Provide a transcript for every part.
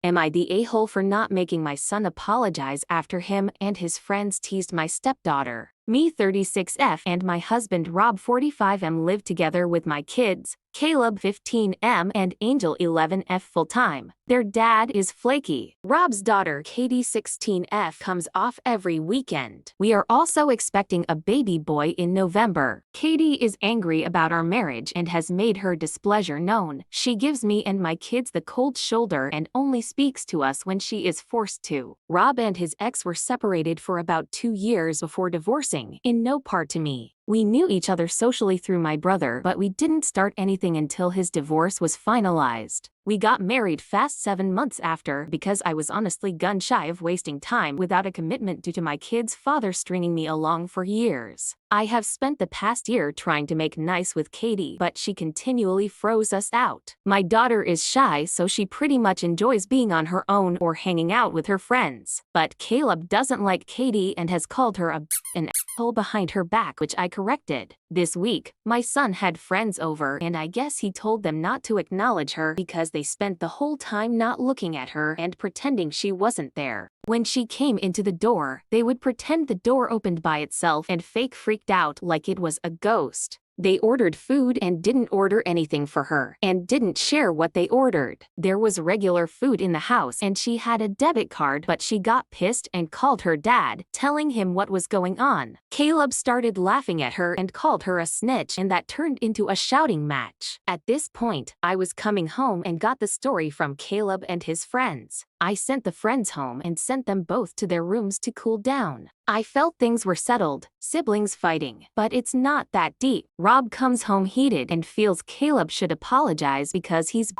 Am I the a-hole for not making my son apologize after him and his friends teased my stepdaughter? Me 36F and my husband Rob 45M live together with my kids, Caleb 15M and Angel 11F full-time. Their dad is flaky. Rob's daughter Katie 16F comes off every weekend. We are also expecting a baby boy in November. Katie is angry about our marriage and has made her displeasure known. She gives me and my kids the cold shoulder and only speaks to us when she is forced to. Rob and his ex were separated for about 2 years before divorcing, in no part to me. We knew each other socially through my brother, but we didn't start anything until his divorce was finalized. We got married fast 7 months after because I was honestly gun-shy of wasting time without a commitment due to my kid's father stringing me along for years. I have spent the past year trying to make nice with Katie, but she continually froze us out. My daughter is shy, so she pretty much enjoys being on her own or hanging out with her friends. But Caleb doesn't like Katie and has called her an asshole behind her back, which I corrected. This week, my son had friends over and I guess he told them not to acknowledge her because they spent the whole time not looking at her and pretending she wasn't there. When she came into the door, they would pretend the door opened by itself and fake freaked out like it was a ghost. They ordered food and didn't order anything for her, and didn't share what they ordered. There was regular food in the house and she had a debit card, but she got pissed and called her dad, telling him what was going on. Caleb started laughing at her and called her a snitch, and that turned into a shouting match. At this point, I was coming home and got the story from Caleb and his friends. I sent the friends home and sent them both to their rooms to cool down. I felt things were settled, siblings fighting, but it's not that deep. Rob comes home heated and feels Caleb should apologize because he's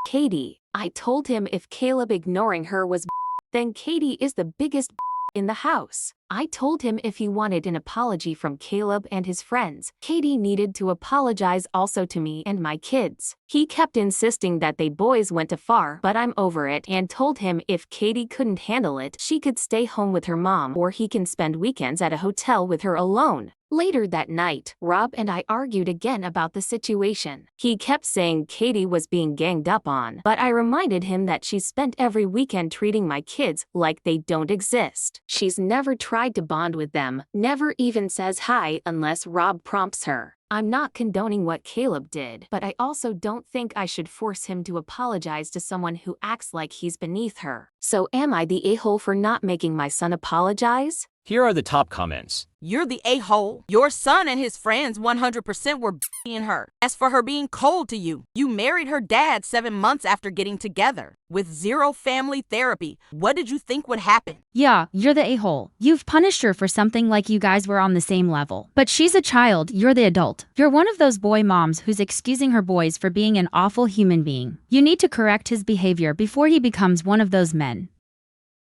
Katie. I told him if Caleb ignoring her was then Katie is the biggest in the house. I told him if he wanted an apology from Caleb and his friends, Katie needed to apologize also to me and my kids. He kept insisting that they boys went too far, but I'm over it and told him if Katie couldn't handle it, she could stay home with her mom or he can spend weekends at a hotel with her alone. Later that night, Rob and I argued again about the situation. He kept saying Katie was being ganged up on, but I reminded him that she spent every weekend treating my kids like they don't exist. She's never tried to bond with them, never even says hi unless Rob prompts her. I'm not condoning what Caleb did, but I also don't think I should force him to apologize to someone who acts like he's beneath her. So am I the a-hole for not making my son apologize? Here are the top comments. You're the a-hole. Your son and his friends 100% were being her. As for her being cold to you, you married her dad 7 months after getting together. With zero family therapy, what did you think would happen? Yeah, you're the a-hole. You've punished her for something like you guys were on the same level. But she's a child, you're the adult. You're one of those boy moms who's excusing her boys for being an awful human being. You need to correct his behavior before he becomes one of those men.